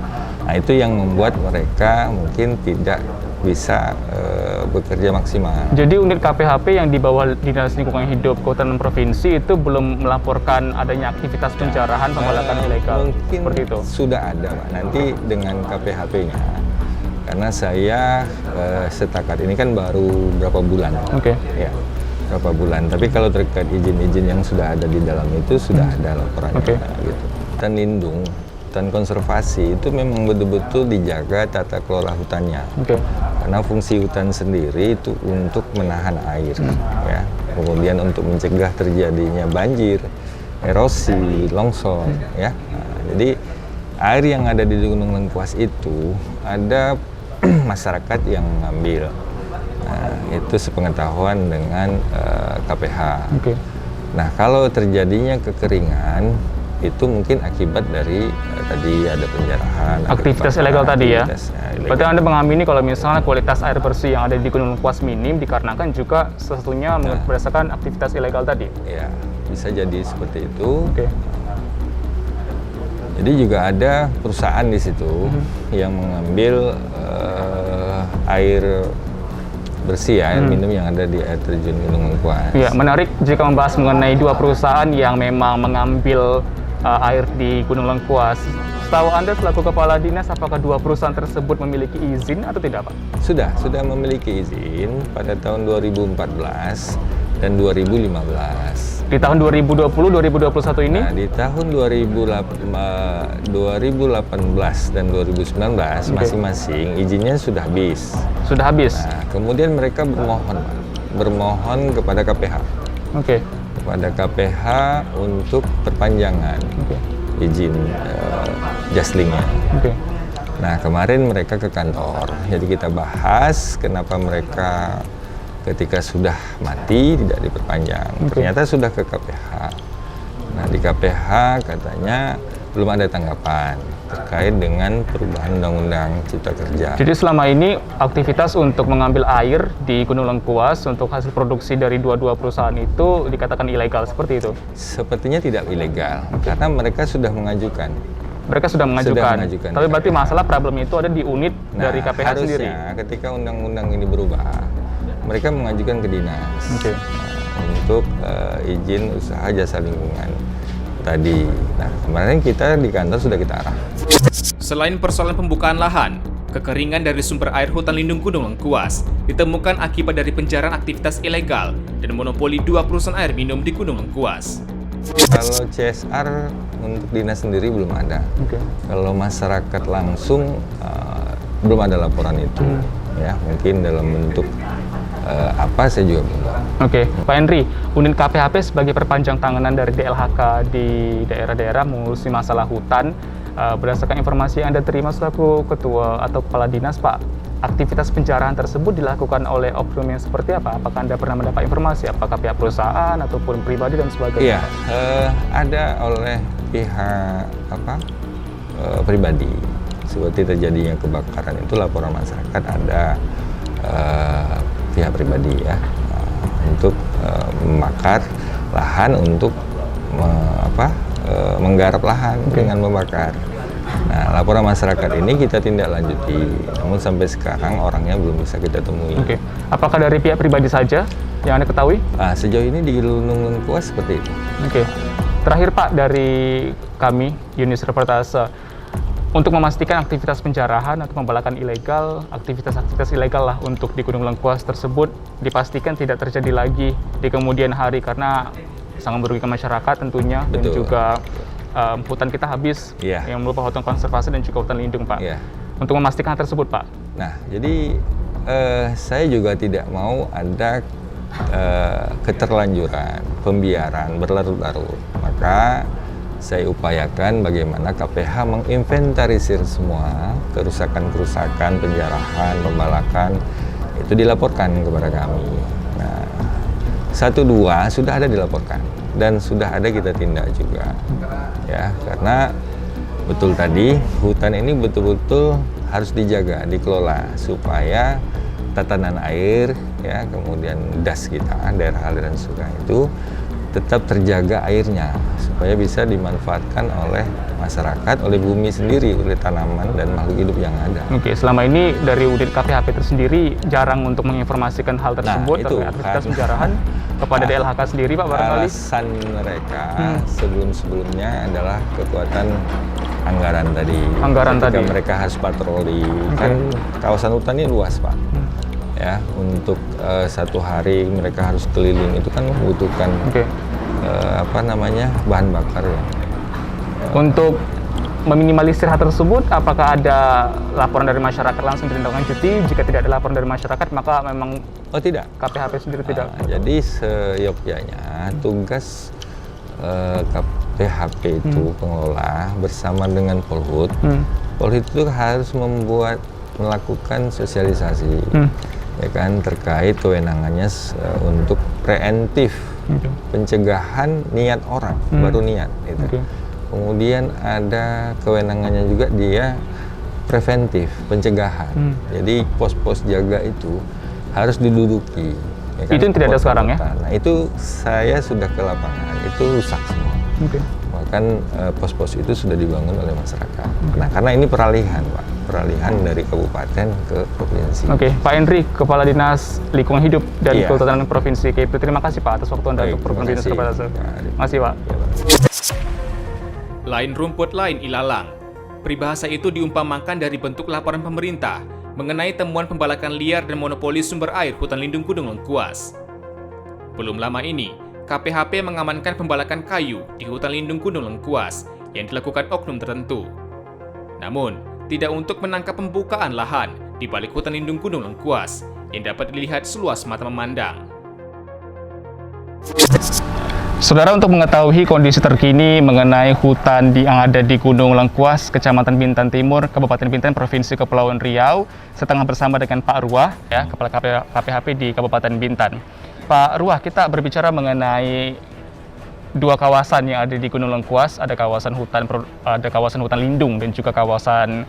Nah, itu yang membuat mereka mungkin tidak bisa bekerja maksimal. Jadi unit KPHP yang di bawah Dinas Lingkungan Hidup Kehutanan Provinsi itu belum melaporkan adanya aktivitas pencarahan pembalakan ilegal. Mungkin seperti itu. Sudah ada, Pak. Nanti dengan KPHP-nya. Karena saya setakat ini kan baru berapa bulan. Ya, berapa bulan. Tapi kalau terkait izin-izin yang sudah ada di dalam itu sudah ada laporannya. Gitu. Hutan lindung, hutan konservasi itu memang betul-betul dijaga tata kelola hutannya. Karena fungsi hutan sendiri itu untuk menahan air, ya. Kemudian untuk mencegah terjadinya banjir, erosi, longsor, ya. Nah, jadi air yang ada di Gunung Lengkuas itu ada masyarakat yang mengambil. Nah, itu sepengetahuan dengan KPH. Nah, kalau terjadinya kekeringan itu mungkin akibat dari tadi ada penjarahan, aktivitas ilegal tadi ya. Berarti Anda mengamini kalau misalnya kualitas air bersih yang ada di Gunung Lengkuas minim dikarenakan juga sesungguhnya berdasarkan aktivitas ilegal tadi. Ya, bisa jadi seperti itu. Jadi juga ada perusahaan di situ yang mengambil air bersih ya, air minum yang ada di air terjun Gunung Lengkuas. Iya, menarik jika membahas mengenai dua perusahaan yang memang mengambil air di Gunung Lengkuas. Setahu Anda selaku Kepala Dinas, apakah dua perusahaan tersebut memiliki izin atau tidak, Pak? Sudah memiliki izin pada tahun 2014 dan 2015. Di tahun 2020-2021 ini? Nah, di tahun 2018 dan 2019 masing-masing izinnya sudah habis. Sudah habis? Nah, kemudian mereka bermohon kepada KPH. Kepada KPH untuk perpanjangan izin jaslingnya. Nah, kemarin mereka ke kantor, jadi kita bahas kenapa mereka ketika sudah mati tidak diperpanjang. Ternyata sudah ke KPH. Nah, di KPH katanya belum ada tanggapan terkait dengan perubahan Undang-Undang Cipta Kerja. Jadi selama ini aktivitas untuk mengambil air di Gunung Lengkuas untuk hasil produksi dari dua perusahaan itu dikatakan ilegal, seperti itu? Sepertinya tidak ilegal, karena mereka sudah mengajukan. Mereka sudah mengajukan. Tapi berarti masalah problem itu ada di unit dari KPH sendiri? Harusnya ketika undang-undang ini berubah, mereka mengajukan ke dinas untuk izin usaha jasa lingkungan tadi. Nah, kemarin kita di kantor sudah kita arah. Selain persoalan pembukaan lahan, kekeringan dari sumber air hutan lindung Gunung Lengkuas ditemukan akibat dari penjarahan aktivitas ilegal dan monopoli dua perusahaan air minum di Gunung Lengkuas. Kalau CSR untuk dinas sendiri belum ada. Kalau masyarakat langsung belum ada laporan itu. Ya, mungkin dalam bentuk apa saya juga belum. Pak Henry, unit KPHP sebagai perpanjang tanganan dari DLHK di daerah-daerah mengurusi masalah hutan, berdasarkan informasi yang Anda terima selaku Ketua atau Kepala Dinas, Pak, aktivitas pencarahan tersebut dilakukan oleh oknum yang seperti apa? Apakah Anda pernah mendapat informasi? Apakah pihak perusahaan ataupun pribadi dan sebagainya? Iya, ada oleh pihak pribadi. seperti terjadinya kebakaran itu laporan masyarakat ada pihak pribadi ya untuk membakar lahan untuk menggarap lahan dengan membakar. Nah, laporan masyarakat ini kita tindak lanjuti, namun sampai sekarang orangnya belum bisa kita temui. Oke. Apakah dari pihak pribadi saja yang Anda ketahui? Sejauh ini di Gunung Lengkuas seperti itu. Oke. Terakhir Pak, dari kami, Unit Reportase, untuk memastikan aktivitas penjarahan atau pembalakan ilegal, aktivitas-aktivitas ilegal lah untuk di Gunung Lengkuas tersebut dipastikan tidak terjadi lagi di kemudian hari karena sangat merugikan masyarakat tentunya. Betul. Dan juga hutan kita habis yang merupakan hutan konservasi dan juga hutan lindung Pak. Untuk memastikan hal tersebut Pak. Nah, jadi saya juga tidak mau ada keterlanjuran, pembiaran berlarut-larut. Maka saya upayakan bagaimana KPH menginventarisir semua kerusakan-kerusakan, penjarahan, pembalakan itu dilaporkan kepada kami. Nah, 1-2 sudah ada dilaporkan dan sudah ada kita tindak juga, ya karena betul tadi hutan ini betul-betul harus dijaga, dikelola supaya tatanan air, ya kemudian das kita, daerah aliran sungai itu tetap terjaga airnya supaya bisa dimanfaatkan oleh masyarakat, oleh bumi sendiri, oleh tanaman dan makhluk hidup yang ada. Oke, selama ini dari unit KPHP tersendiri jarang untuk menginformasikan hal tersebut terkait aktivitas penjarahan kepada DLHK sendiri Pak barangkali? Alasan mereka sebelum-sebelumnya adalah kekuatan anggaran tadi. Ketika mereka harus patroli, kan kawasan hutan ini luas Pak. Ya, untuk 1 hari mereka harus keliling itu kan membutuhkan bahan bakar ya. Untuk meminimalisir hal tersebut, apakah ada laporan dari masyarakat langsung ditindaklanjuti? Jika tidak ada laporan dari masyarakat, maka memang tidak. KPHP sendiri tidak. Jadi seyogyanya tugas KPHP itu pengelola bersama dengan Polhut. Polhut itu harus melakukan sosialisasi. Ya kan, terkait kewenangannya untuk preventif, pencegahan niat orang, baru niat gitu. Kemudian ada kewenangannya juga dia preventif, pencegahan. Jadi pos-pos jaga itu harus diduduki. Ya kan? Itu yang tidak ada sekarang ya? Nah, itu saya sudah ke lapangan, itu rusak semua. Bahkan pos-pos itu sudah dibangun oleh masyarakat. Nah, karena ini peralihan Pak, peralihan dari kabupaten ke provinsi. Pak Henry, Kepala Dinas Lingkungan Hidup dan Kehutanan Provinsi Kepri. Terima kasih Pak atas waktu Anda untuk program Dinas Reportase. Terima kasih Pak. Lain rumput lain ilalang. Peribahasa itu diumpamakan dari bentuk laporan pemerintah mengenai temuan pembalakan liar dan monopoli sumber air hutan lindung Gunung Lengkuas. Belum lama ini, KPHP mengamankan pembalakan kayu di hutan lindung Gunung Lengkuas yang dilakukan oknum tertentu. Namun, tidak untuk menangkap pembukaan lahan di balik hutan lindung Gunung Lengkuas yang dapat dilihat seluas mata memandang. Saudara, untuk mengetahui kondisi terkini mengenai hutan yang ada di Gunung Lengkuas, Kecamatan Bintan Timur, Kabupaten Bintan, Provinsi Kepulauan Riau, setengah bersama dengan Pak Ruah, ya, Kepala KPHP di Kabupaten Bintan. Pak Ruah, kita berbicara mengenai 2 kawasan yang ada di Gunung Lengkuas, ada kawasan hutan lindung dan juga kawasan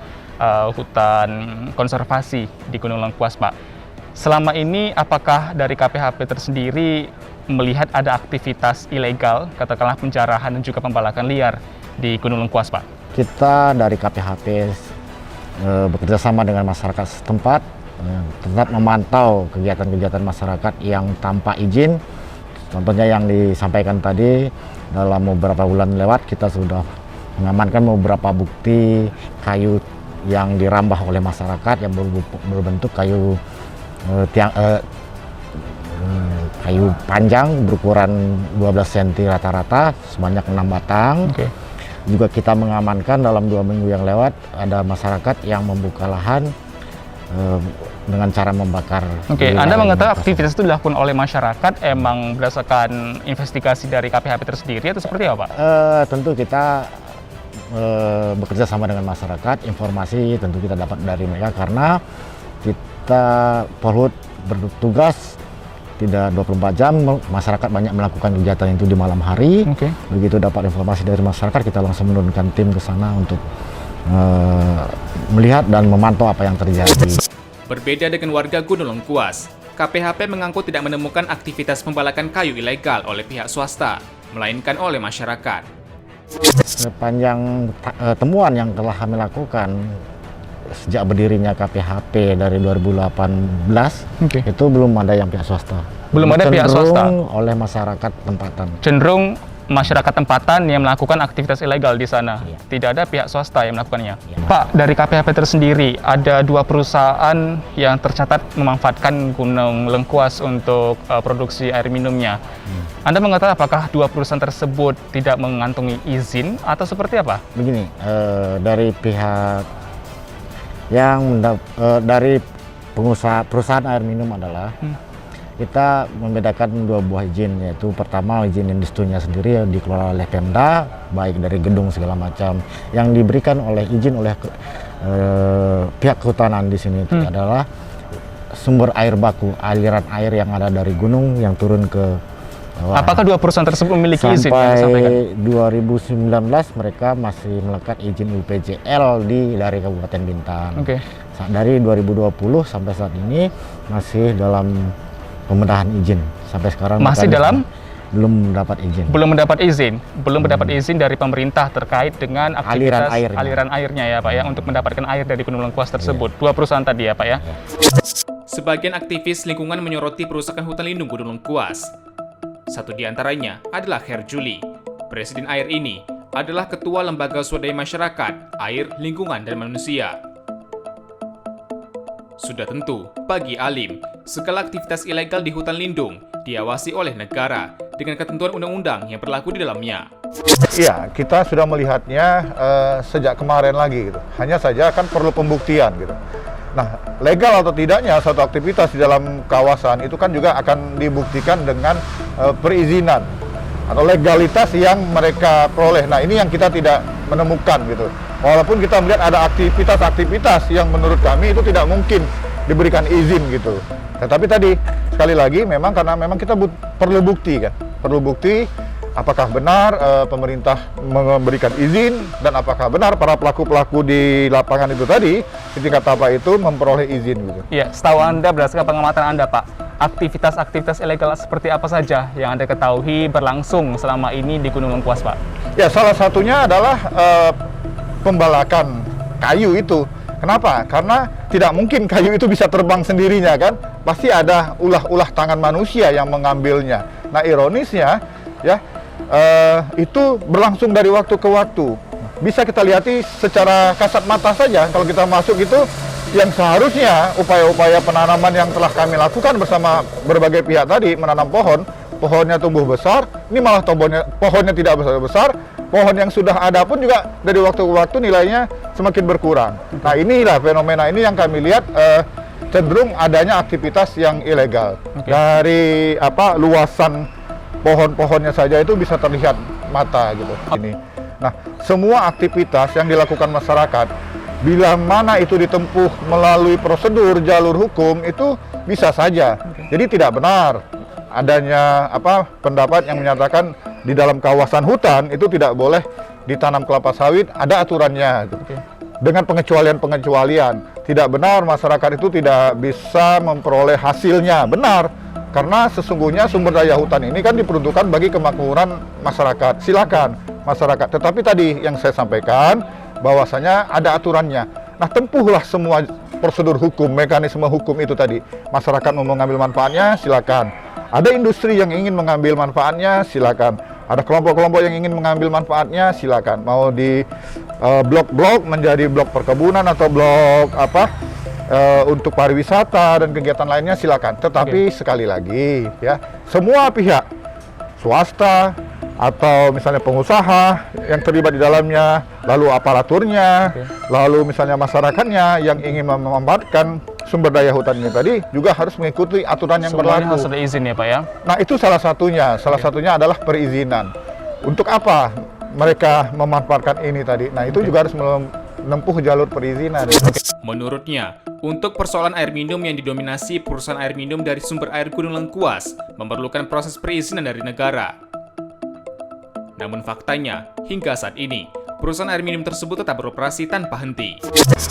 hutan konservasi di Gunung Lengkuas, Pak. Selama ini, apakah dari KPHP tersendiri melihat ada aktivitas ilegal, katakanlah penjarahan dan juga pembalakan liar di Gunung Lengkuas, Pak? Kita dari KPHP bekerja sama dengan masyarakat setempat, tetap memantau kegiatan-kegiatan masyarakat yang tanpa izin. Contohnya yang disampaikan tadi, dalam beberapa bulan lewat kita sudah mengamankan beberapa bukti kayu yang dirambah oleh masyarakat yang berbentuk kayu kayu panjang berukuran 12 cm rata-rata sebanyak 6 batang. Juga kita mengamankan dalam 2 minggu yang lewat ada masyarakat yang membuka lahan dengan cara membakar. Anda mengetahui aktivitas itu dilakukan oleh masyarakat emang berdasarkan investigasi dari KPHP tersendiri atau seperti apa, Pak? Tentu kita bekerja sama dengan masyarakat, informasi tentu kita dapat dari mereka karena kita Polhut bertugas tidak 24 jam, masyarakat banyak melakukan kegiatan itu di malam hari. Begitu dapat informasi dari masyarakat, kita langsung menurunkan tim ke sana untuk melihat dan memantau apa yang terjadi. Berbeda dengan warga Gunung Lengkuas, KPHP mengaku tidak menemukan aktivitas pembalakan kayu ilegal oleh pihak swasta, melainkan oleh masyarakat. Sepanjang temuan yang telah kami lakukan sejak berdirinya KPHP dari 2018, itu belum ada yang pihak swasta. Belum ada pihak swasta? Cenderung oleh masyarakat tempatan. Cenderung masyarakat tempatan yang melakukan aktivitas ilegal di sana. Iya. Tidak ada pihak swasta yang melakukannya. Iya. Pak, dari KPHP tersendiri ada 2 perusahaan yang tercatat memanfaatkan Gunung Lengkuas untuk produksi air minumnya. Anda mengatakan apakah 2 perusahaan tersebut tidak mengantongi izin atau seperti apa? Begini, dari pihak yang dari pengusaha perusahaan air minum adalah kita membedakan 2 buah izin, yaitu pertama izin industrinya sendiri yang dikelola oleh Pemda, baik dari gedung segala macam, yang diberikan izin oleh pihak kehutanan di sini itu adalah sumber air baku, aliran air yang ada dari gunung yang turun ke bawah. Apakah 2 perusahaan tersebut memiliki izin? Sampai 2019 mereka masih melekat izin UPJL dari Kabupaten Bintan. Dari 2020 sampai saat ini masih dalam pembedahan izin. Sampai sekarang masih dalam? Belum mendapat izin. Belum mendapat izin. Belum mendapat izin dari pemerintah terkait dengan aktivitas aliran airnya ya Pak ya, untuk mendapatkan air dari Gunung Lengkuas tersebut. 2 perusahaan tadi ya Pak ya. Sebagian aktivis lingkungan menyoroti perusahaan hutan lindung Gunung Lengkuas. Satu di antaranya adalah Herjuli. Presiden Air ini adalah Ketua Lembaga Swadaya Masyarakat Air, Lingkungan, dan Manusia. Sudah tentu, bagi Alim, segala aktivitas ilegal di hutan lindung diawasi oleh negara dengan ketentuan undang-undang yang berlaku di dalamnya. Iya, kita sudah melihatnya sejak kemarin lagi gitu. Hanya saja kan perlu pembuktian gitu. Nah, legal atau tidaknya suatu aktivitas di dalam kawasan itu kan juga akan dibuktikan dengan perizinan atau legalitas yang mereka peroleh. Nah, ini yang kita tidak menemukan gitu. Walaupun kita melihat ada aktivitas-aktivitas yang menurut kami itu tidak mungkin diberikan izin gitu. Tetapi tadi sekali lagi memang karena memang kita perlu bukti kan, perlu bukti apakah benar pemerintah memberikan izin dan apakah benar para pelaku-pelaku di lapangan itu tadi di tingkat tapak itu memperoleh izin gitu. Iya, setahu Anda berdasarkan pengamatan Anda Pak, aktivitas-aktivitas ilegal seperti apa saja yang Anda ketahui berlangsung selama ini di Gunung Lengkuas Pak? Ya, salah satunya adalah pembalakan kayu itu. Kenapa? Karena tidak mungkin kayu itu bisa terbang sendirinya kan, pasti ada ulah tangan manusia yang mengambilnya. Nah, ironisnya ya itu berlangsung dari waktu ke waktu. Bisa kita lihati secara kasat mata saja kalau kita masuk itu, yang seharusnya upaya-upaya penanaman yang telah kami lakukan bersama berbagai pihak tadi, menanam pohonnya tumbuh besar, ini malah pohonnya tidak besar-besar. Pohon yang sudah ada pun juga dari waktu ke waktu nilainya semakin berkurang. Nah, inilah fenomena ini yang kami lihat cenderung adanya aktivitas yang ilegal. Dari luasan pohon-pohonnya saja itu bisa terlihat mata gitu. Nah, semua aktivitas yang dilakukan masyarakat bila mana itu ditempuh melalui prosedur jalur hukum itu bisa saja. Jadi tidak benar adanya pendapat yang menyatakan di dalam kawasan hutan itu tidak boleh ditanam kelapa sawit, ada aturannya gitu. Dengan pengecualian-pengecualian. Tidak benar masyarakat itu tidak bisa memperoleh hasilnya. Benar, karena sesungguhnya sumber daya hutan ini kan diperuntukkan bagi kemakmuran masyarakat. Silakan masyarakat. Tetapi tadi yang saya sampaikan bahwasanya ada aturannya. Nah, tempuhlah semua prosedur hukum, mekanisme hukum itu tadi. Masyarakat mau mengambil manfaatnya, silakan. Ada industri yang ingin mengambil manfaatnya, silakan. Ada kelompok-kelompok yang ingin mengambil manfaatnya, silakan. Mau di blok-blok menjadi blok perkebunan atau blok untuk pariwisata dan kegiatan lainnya, silakan. Tetapi sekali lagi ya, semua pihak swasta atau misalnya pengusaha yang terlibat di dalamnya, lalu aparaturnya, lalu misalnya masyarakatnya yang ingin memanfaatkan sumber daya hutan ini tadi juga harus mengikuti aturan yang semuanya berlaku. Harus ada izin ya Pak ya? Nah, itu salah satunya. Salah satunya adalah perizinan. Untuk apa mereka memanfaatkan ini tadi? Nah, itu juga harus menempuh jalur perizinan. Menurutnya, untuk persoalan air minum yang didominasi perusahaan air minum dari sumber air Gunung Lengkuas memerlukan proses perizinan dari negara. Namun faktanya, hingga saat ini, perusahaan air minum tersebut tetap beroperasi tanpa henti.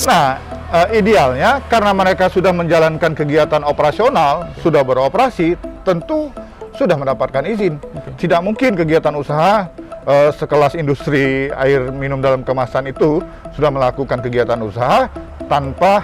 Nah, idealnya karena mereka sudah menjalankan kegiatan operasional, sudah beroperasi, tentu sudah mendapatkan izin. Tidak mungkin kegiatan usaha sekelas industri air minum dalam kemasan itu sudah melakukan kegiatan usaha tanpa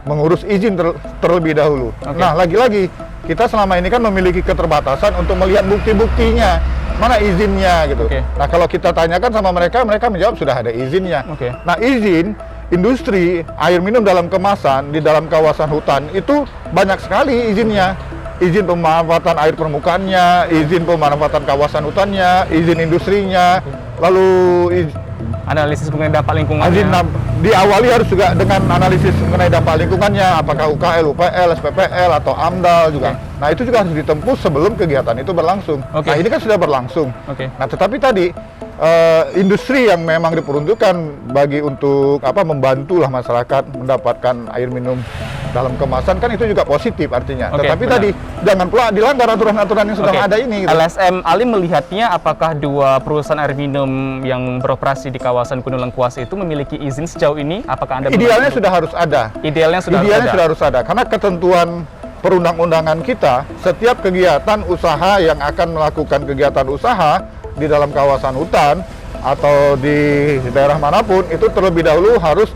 mengurus izin terlebih dahulu. Nah, lagi-lagi kita selama ini kan memiliki keterbatasan untuk melihat bukti-buktinya, mana izinnya gitu. Nah, kalau kita tanyakan sama mereka, mereka menjawab sudah ada izinnya. Nah, izin industri air minum dalam kemasan di dalam kawasan hutan itu banyak sekali izinnya. Izin pemanfaatan air permukaannya, izin pemanfaatan kawasan hutannya, izin industrinya, lalu Analisis mengenai dampak lingkungannya. Diawali harus juga dengan analisis mengenai dampak lingkungannya, apakah UKL, UPL, SPPL, atau AMDAL juga. Nah, itu juga harus ditempuh sebelum kegiatan itu berlangsung. Nah, ini kan sudah berlangsung. Nah, tetapi tadi industri yang memang diperuntukkan bagi untuk membantulah masyarakat mendapatkan air minum dalam kemasan kan itu juga positif artinya. Tetapi tadi jangan pula dilanggar aturan-aturan yang sedang ada ini. Gitu. LSM Ali melihatnya apakah dua perusahaan air minum yang beroperasi di kawasan Gunung Lengkuas itu memiliki izin sejauh ini? Apakah Anda idealnya sudah harus ada. Idealnya sudah harus ada karena ketentuan perundang-undangan kita, setiap kegiatan usaha yang akan melakukan kegiatan usaha di dalam kawasan hutan atau di daerah manapun itu terlebih dahulu harus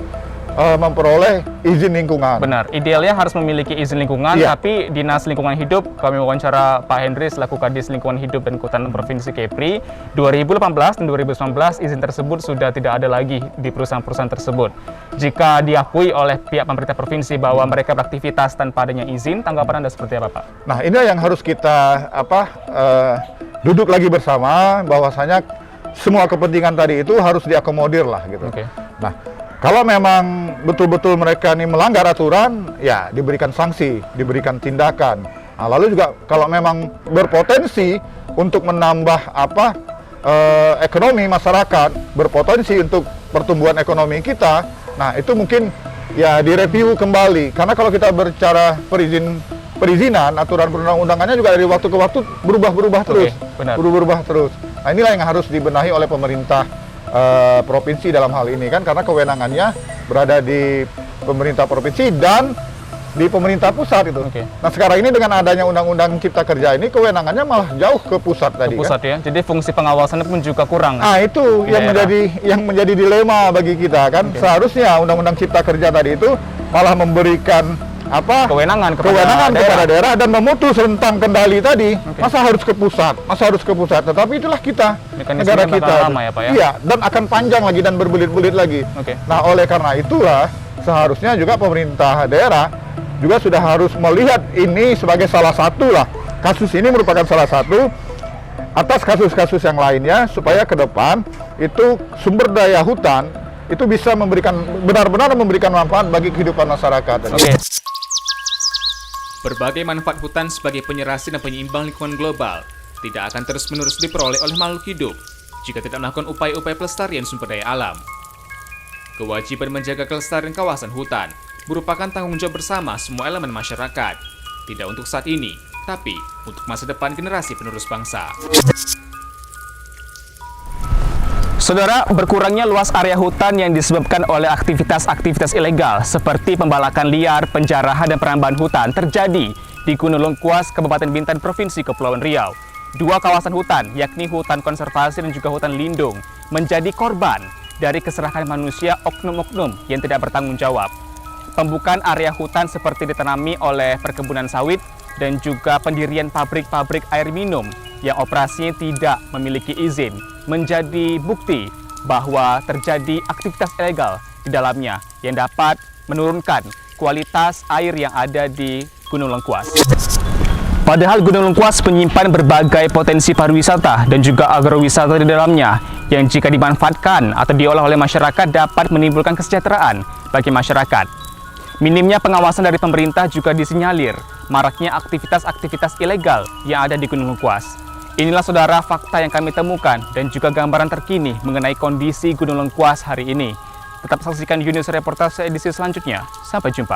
memperoleh izin lingkungan. Benar, idealnya harus memiliki izin lingkungan, tapi Dinas Lingkungan Hidup, kami wawancara Pak Henry selaku Kadis Lingkungan Hidup dan Kehutanan Provinsi Kepri, 2018 dan 2019 izin tersebut sudah tidak ada lagi di perusahaan-perusahaan tersebut. Jika diakui oleh pihak pemerintah provinsi bahwa mereka beraktivitas tanpa adanya izin, tanggapan Anda seperti apa, Pak? Nah, ini yang harus kita duduk lagi bersama, bahwasanya semua kepentingan tadi itu harus diakomodir lah gitu. Nah, kalau memang betul-betul mereka ini melanggar aturan, ya diberikan sanksi, diberikan tindakan. Nah, lalu juga kalau memang berpotensi untuk menambah ekonomi masyarakat, berpotensi untuk pertumbuhan ekonomi kita, nah itu mungkin ya direview kembali. Karena kalau kita berbicara perizinan, aturan perundang-undangannya juga dari waktu ke waktu berubah-berubah terus. Berubah-berubah terus. Nah, inilah yang harus dibenahi oleh pemerintah provinsi dalam hal ini kan, karena kewenangannya berada di pemerintah provinsi dan di pemerintah pusat itu. Nah, sekarang ini dengan adanya undang-undang Cipta Kerja ini kewenangannya malah jauh ke pusat tadi. Ya. Jadi fungsi pengawasannya pun juga kurang. Nah, itu yang menjadi dilema bagi kita kan. Seharusnya undang-undang Cipta Kerja tadi itu malah memberikan kewenangan kepada daerah dan memutus rentang kendali tadi. Masa harus ke pusat, tetapi itulah kita, negara kita lama ya, Pak, ya? Iya, dan akan panjang lagi dan berbelit-belit lagi. Nah, oleh karena itulah seharusnya juga pemerintah daerah juga sudah harus melihat ini sebagai salah satu lah, kasus ini merupakan salah satu atas kasus-kasus yang lainnya, supaya ke depan itu sumber daya hutan itu bisa benar-benar memberikan manfaat bagi kehidupan masyarakat. Berbagai manfaat hutan sebagai penyerasi dan penyeimbang lingkungan global tidak akan terus-menerus diperoleh oleh makhluk hidup jika tidak melakukan upaya-upaya pelestarian sumber daya alam. Kewajiban menjaga kelestarian kawasan hutan merupakan tanggung jawab bersama semua elemen masyarakat, tidak untuk saat ini, tapi untuk masa depan generasi penerus bangsa. Saudara, berkurangnya luas area hutan yang disebabkan oleh aktivitas-aktivitas ilegal seperti pembalakan liar, penjarahan, dan penambahan hutan terjadi di Gunung Lengkuas, Kabupaten Bintan, Provinsi Kepulauan Riau. Dua kawasan hutan, yakni hutan konservasi dan juga hutan lindung, menjadi korban dari keserahan manusia oknum-oknum yang tidak bertanggung jawab. Pembukaan area hutan seperti ditanami oleh perkebunan sawit dan juga pendirian pabrik-pabrik air minum yang operasinya tidak memiliki izin menjadi bukti bahwa terjadi aktivitas ilegal di dalamnya yang dapat menurunkan kualitas air yang ada di Gunung Lengkuas. Padahal Gunung Lengkuas menyimpan berbagai potensi pariwisata dan juga agrowisata di dalamnya yang jika dimanfaatkan atau diolah oleh masyarakat dapat menimbulkan kesejahteraan bagi masyarakat. Minimnya pengawasan dari pemerintah juga disinyalir maraknya aktivitas-aktivitas ilegal yang ada di Gunung Lengkuas. Inilah saudara fakta yang kami temukan dan juga gambaran terkini mengenai kondisi Gunung Lengkuas hari ini. Tetap saksikan Yunus Reportase edisi selanjutnya. Sampai jumpa.